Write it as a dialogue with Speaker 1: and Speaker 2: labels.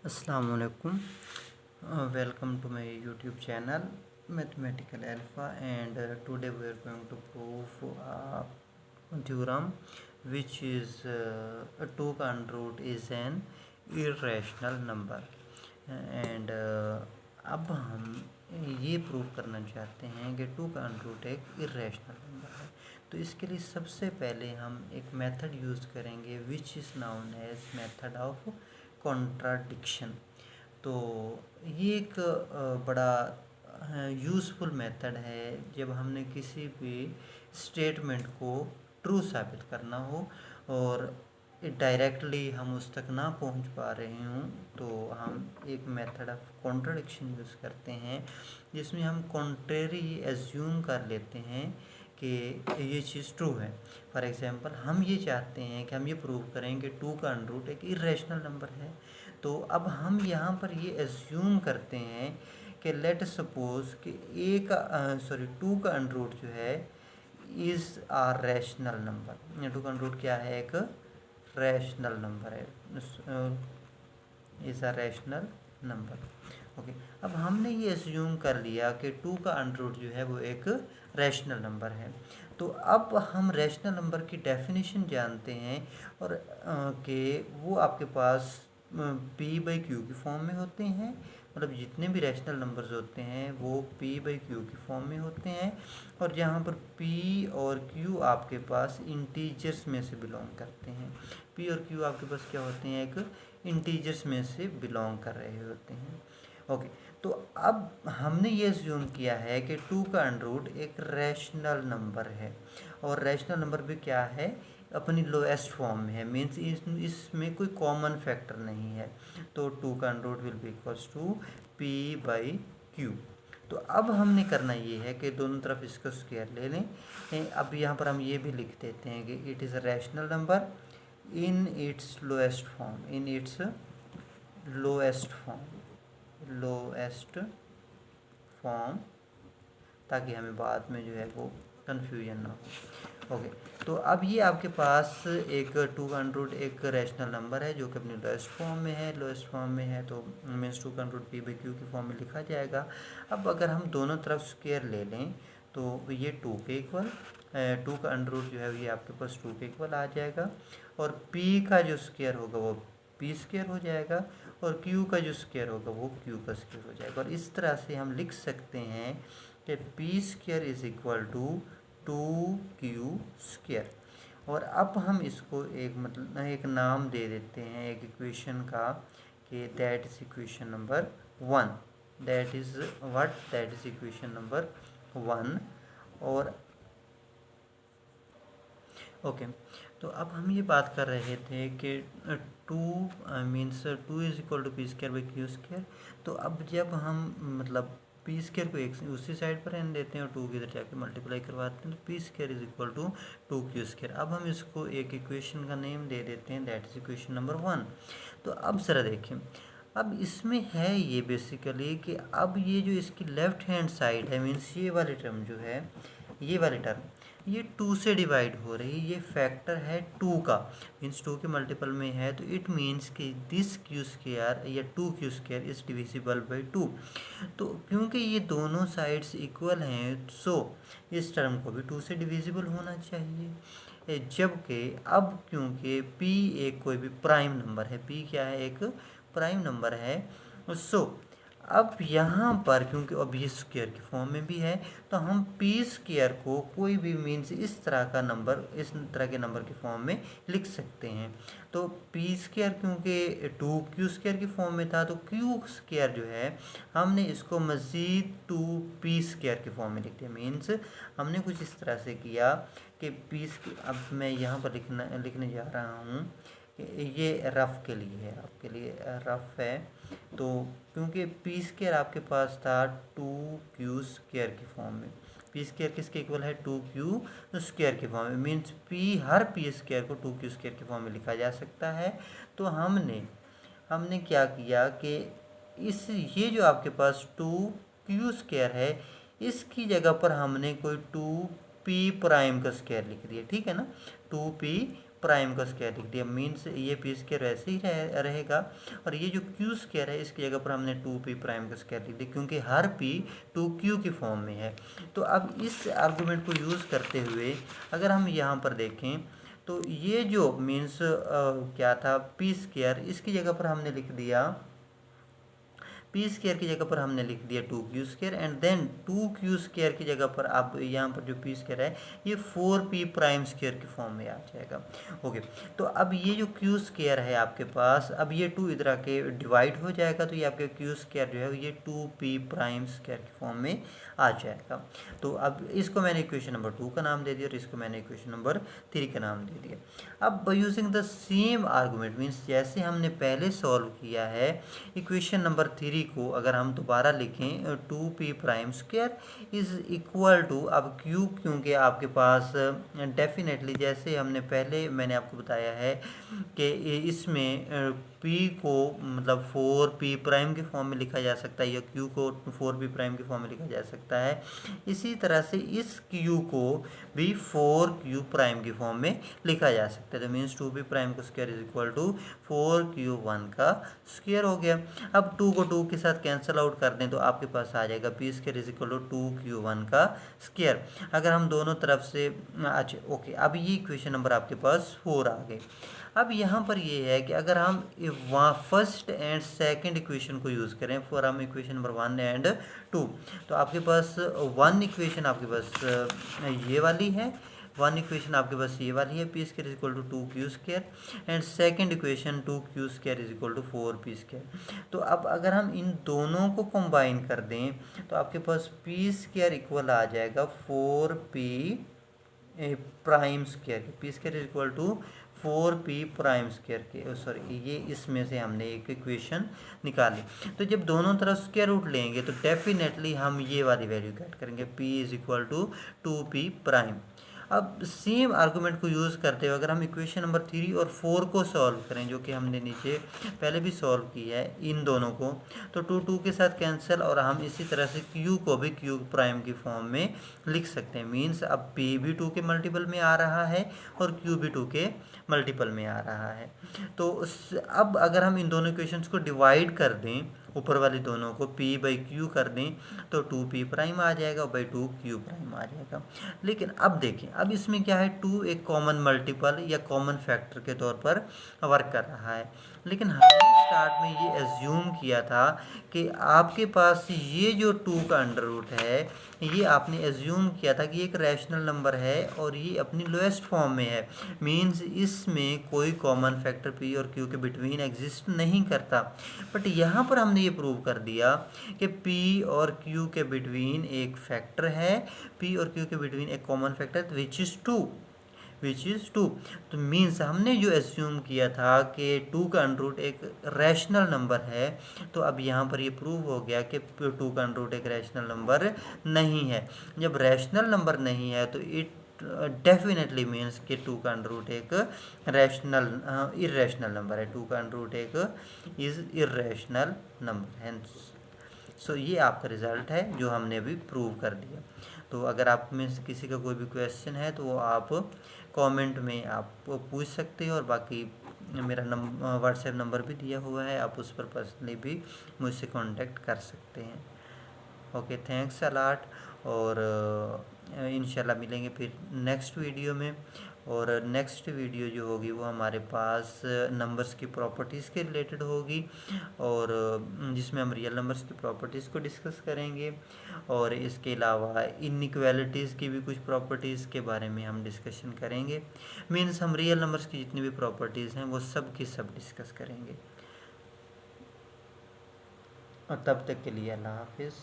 Speaker 1: Assalamu alaikum. Welcome to my YouTube channel Mathematical Alpha, and today we are going to prove a theorem which is a 2 का under root is an irrational number. And अब हम ये prove करना चाहते हैं कि 2 का under root एक इरेशनल नंबर है। तो इसके लिए सबसे पहले हम एक मेथड यूज़ करेंगे which is known as method of contradiction. तो ये एक बड़ा यूज़फुल मेथड है जब हमने किसी भी स्टेटमेंट को ट्रू साबित करना हो और डायरेक्टली हम उस तक ना पहुंच पा रहे हों, तो हम एक मेथड ऑफ कॉन्ट्राडिक्शन यूज़ करते हैं जिसमें हम कॉन्ट्रेरी एज्यूम कर लेते हैं कि ये चीज़ ट्रू है। फॉर एग्जांपल, हम ये चाहते हैं कि हम ये प्रूव करें कि 2 का अंडर रूट एक इरेशनल नंबर है। तो अब हम यहाँ पर ये एज्यूम करते हैं कि लेट सपोज कि 2 का अंडर रूट जो है इज़ आ रैशनल नंबर। 2 का अंडर रूट क्या है? एक रैशनल नंबर है, is a rational number. Okay, अब हमने ये एज्यूम कर लिया कि 2 का अंडर रूट जो है वो एक रैशनल नंबर है। तो अब हम रैशनल नंबर की डेफिनेशन जानते हैं और कि वो आपके पास पी बाई क्यू की फॉर्म में होते हैं। मतलब जितने भी रैशनल नंबर्स होते हैं वो पी बाई क्यू की फॉर्म में होते हैं, और जहाँ पर पी और क्यू आपके पास इंटीजर्स में से बिलोंग करते हैं। पी और क्यू आपके पास क्या होते हैं? एक इंटीजर्स में से बिलोंग कर रहे होते हैं। ओके, तो अब हमने ये अज्यूम किया है कि 2 का अंडर रूट एक रैशनल नंबर है, और रैशनल नंबर भी क्या है? अपनी लोएस्ट फॉर्म में है, मीन्स इसमें कोई कॉमन फैक्टर नहीं है। तो 2 का under root will be equals to P by Q. तो अब हमने करना ये है कि दोनों तरफ इसका स्क्वायर ले लें। अब यहाँ पर हम ये भी लिख देते हैं कि it is a rational number in its lowest form, in its lowest form, ताकि हमें बाद में जो है वो कन्फ्यूजन ना हो। ओके, तो अब ये आपके पास एक 2 का अंडर रूट एक रैशनल नंबर है जो कि अपनी लोएस्ट फॉर्म में है। लोएस्ट फॉर्म में है तो मीन्स 2 का under root P by Q की फॉर्म में लिखा जाएगा। अब अगर हम दोनों तरफ स्क्वायर ले लें तो ये 2 के इक्वल, 2 का अंडर रूट जो है ये आपके पास 2 के इक्वल आ जाएगा, और p का जो स्क्वायर होगा वो p स्क्वायर हो जाएगा, और q का जो स्क्वायर होगा वो q का स्क्वायर हो जाएगा। और इस तरह से हम लिख सकते हैं कि P square is equal to 2q square. और अब हम इसको एक नाम दे देते हैं एक इक्वेशन का, कि that is equation number 1। That is what? That is equation number 1। और ओके, तो अब हम ये बात कर रहे थे कि 2 means 2 is equal to P square by Q square. तो अब जब हम मतलब पी स्क्वायर को एक उसी साइड पर रहने देते हैं और 2 की इधर जाके मल्टीप्लाई करवाते हैं, तो P square is equal to 2q square. अब हम इसको एक इक्वेशन का नेम दे देते हैं, दैट इज इक्वेशन नंबर 1। तो अब ज़रा देखें, अब इसमें है ये बेसिकली कि अब ये जो इसकी लेफ्ट हैंड साइड है, मीन्स ये वाली टर्म जो है, ये वाली टर्म ये 2 से डिवाइड हो रही है। ये फैक्टर है 2 का, मीन्स 2 के मल्टीपल में है, तो इट मीन्स कि दिस क्यू स्क्वायर या 2q square is divisible by 2। तो क्योंकि ये दोनों साइड्स इक्वल हैं, सो इस टर्म को भी 2 से डिविजिबल होना चाहिए। जबकि अब क्योंकि p एक कोई भी प्राइम नंबर है, p क्या है? एक प्राइम नंबर है। सो अब यहाँ पर क्योंकि अब ये स्क्वायर की फॉर्म में भी है, तो हम पी स्क्वायर को कोई भी मीन्स इस तरह का नंबर, इस तरह के नंबर की फॉर्म में लिख सकते हैं। तो पी स्क्वायर क्योंकि 2q स्क्वायर की फॉर्म में था, तो q स्क्वायर जो है हमने इसको मज़ीद 2p स्क्वायर की फॉर्म में लिख दिया। मीन्स हमने कुछ इस तरह से किया कि पी, अब मैं यहाँ पर लिखने जा रहा हूँ, ये रफ़ के लिए है, आपके लिए रफ़ है। तो क्योंकि पी स्क्वायर आपके पास था 2q स्क्वायर की फॉर्म में, पी स्क्वायर किसके इक्वल है? 2q स्क्वायर की फॉर्म में, मीन्स पी हर पी स्क्वायर को 2q स्क्वायर की फॉर्म में लिखा जा सकता है। तो हमने क्या किया कि ये जो आपके पास 2q स्क्वायर है, इसकी जगह पर हमने कोई 2p प्राइम का स्क्वायर लिख दिया, ठीक है ना? 2p प्राइम का स्क्वायर लिख दिया। मीन्स ये पी स्क्वायर वैसे ही रहेगा, और ये जो क्यू स्क्वायर है इसकी जगह पर हमने 2p प्राइम का स्क्वायर लिख दिया, क्योंकि हर p 2q की फॉर्म में है। तो अब इस आर्गूमेंट को यूज़ करते हुए अगर हम यहाँ पर देखें तो ये जो मीन्स क्या था, पी स्क्वायर, इसकी जगह पर हमने लिख दिया, पी स्क्वायर की जगह पर हमने लिख दिया 2q square, and then 2q square की जगह पर अब यहाँ पर जो पी स्क्वायर है ये 4p प्राइम स्क्वायर की फॉर्म में आ जाएगा। ओके, तो अब ये जो q स्क्वायर है आपके पास, अब ये 2 इधर आके डिवाइड हो जाएगा, तो ये आपके q स्क्वायर जो है ये 2p प्राइम स्क्वायर की फॉर्म में आ जाएगा। तो अब इसको मैंने इक्वेशन नंबर 2 का नाम दे दिया और इसको मैंने इक्वेशन नंबर 3 का नाम दे दिया। अब by using the same argument, means जैसे हमने पहले सॉल्व किया है इक्वेशन नंबर 3 को अगर हम दोबारा लिखें 2p prime square is equal to, अब q क्योंकि आपके पास डेफिनेटली जैसे हमने पहले मैंने आपको बताया है कि इसमें p को मतलब 4p प्राइम के फॉर्म में लिखा जा सकता है या q को 4p प्राइम के फॉर्म में लिखा जा सकता है, इसी तरह से इस q को भी 4q प्राइम की फॉर्म में लिखा जा सकता है। तो मीन्स 2p प्राइम का square is equal to 4q1 का स्क्वायर हो गया। अब 2 को 2 के साथ कैंसिल आउट कर दें तो आपके पास आ जाएगा p square is equal to 2q1 का स्क्वायर। अगर हम दोनों तरफ से अच्छा ओके, अब ये इक्वेशन नंबर आपके पास 4 आ गए। अब यहाँ पर ये है कि अगर हम वहाँ फर्स्ट एंड सेकंड इक्वेशन को यूज़ करें फॉर हम इक्वेशन नंबर 1 एंड 2, तो आपके पास 1 इक्वेशन आपके पास ये वाली है, 1 इक्वेशन आपके पास ये वाली है, P square is equal to 2q square, and second equation 2q square is equal to 4p square. तो अब अगर हम इन दोनों को कंबाइन कर दें तो आपके पास p स्क्वायर इक्वल आ जाएगा 4p prime square, P square is equal to 4p prime square के, सॉरी ये इसमें से हमने एक इक्वेशन निकाली। तो जब दोनों तरफ स्क्वायर रूट लेंगे तो डेफिनेटली हम ये वाली वैल्यू गेट करेंगे, p is equal to 2p prime. अब सेम आर्गूमेंट को यूज़ करते हुए अगर हम इक्वेशन नंबर 3 और 4 को सॉल्व करें, जो कि हमने नीचे पहले भी सॉल्व किया है इन दोनों को, तो 2 के साथ कैंसिल, और हम इसी तरह से q को भी q प्राइम की फॉर्म में लिख सकते हैं। मीन्स अब p भी 2 के मल्टीपल में आ रहा है और q भी 2 के मल्टीपल में आ रहा है। तो अब अगर हम इन दोनों इक्वेशंस को डिवाइड कर दें, ऊपर वाले दोनों को p बाई क्यू कर दें तो 2p प्राइम आ जाएगा बाई 2q प्राइम आ जाएगा। लेकिन अब देखें, अब इसमें क्या है, 2 एक कॉमन मल्टीपल या कॉमन फैक्टर के तौर पर वर्क कर रहा है, लेकिन हमने स्टार्ट में ये एज्यूम किया था कि आपके पास ये जो 2 का अंडर रूट है ये आपने एज्यूम किया था कि एक रैशनल नंबर है और ये अपनी लोएस्ट फॉर्म में है। मीन्स इसमें कोई कॉमन फैक्टर p और q के बिटवीन एग्जिस्ट नहीं करता। बट यहाँ पर हमने ये प्रूव कर दिया कि p और q के बिटवीन एक फैक्टर है, p और q के बिटवीन एक कॉमन फैक्टर विच इज़ 2। तो मीन्स हमने जो एज्यूम किया था कि 2 का अंडर रूट एक रैशनल नंबर है, तो अब यहाँ पर ये प्रूव हो गया कि 2 का अंडर रूट एक रैशनल नंबर नहीं है। जब रैशनल नंबर नहीं है तो इट डेफिनेटली मीन्स कि 2 का अंडर रूट एक इर्रेशनल नंबर है, 2 का अंडर रूट एक इज़ इर्रेशनल नंबर है। सो ये आपका रिज़ल्ट है जो हमने अभी प्रूव कर दिया। तो अगर आप में से किसी का कोई भी क्वेश्चन है तो वो आप कमेंट में आप पूछ सकते हो, और बाकी मेरा व्हाट्सएप नंबर भी दिया हुआ है, आप उस पर पर्सनली भी मुझसे कांटेक्ट कर सकते हैं। ओके, थैंक्स अ लॉट, और इंशाल्लाह मिलेंगे फिर नेक्स्ट वीडियो में। और नेक्स्ट वीडियो जो होगी वो हमारे पास नंबर्स की प्रॉपर्टीज़ के रिलेटेड होगी, और जिसमें हम रियल नंबर्स की प्रॉपर्टीज़ को डिस्कस करेंगे, और इसके अलावा इनइक्वालिटीज़ की भी कुछ प्रॉपर्टीज़ के बारे में हम डिस्कशन करेंगे। मीन्स हम रियल नंबर्स की जितनी भी प्रॉपर्टीज़ हैं वो सब की सब डिस्कस करेंगे। और तब तक के लिए अल्लाह हाफिज़।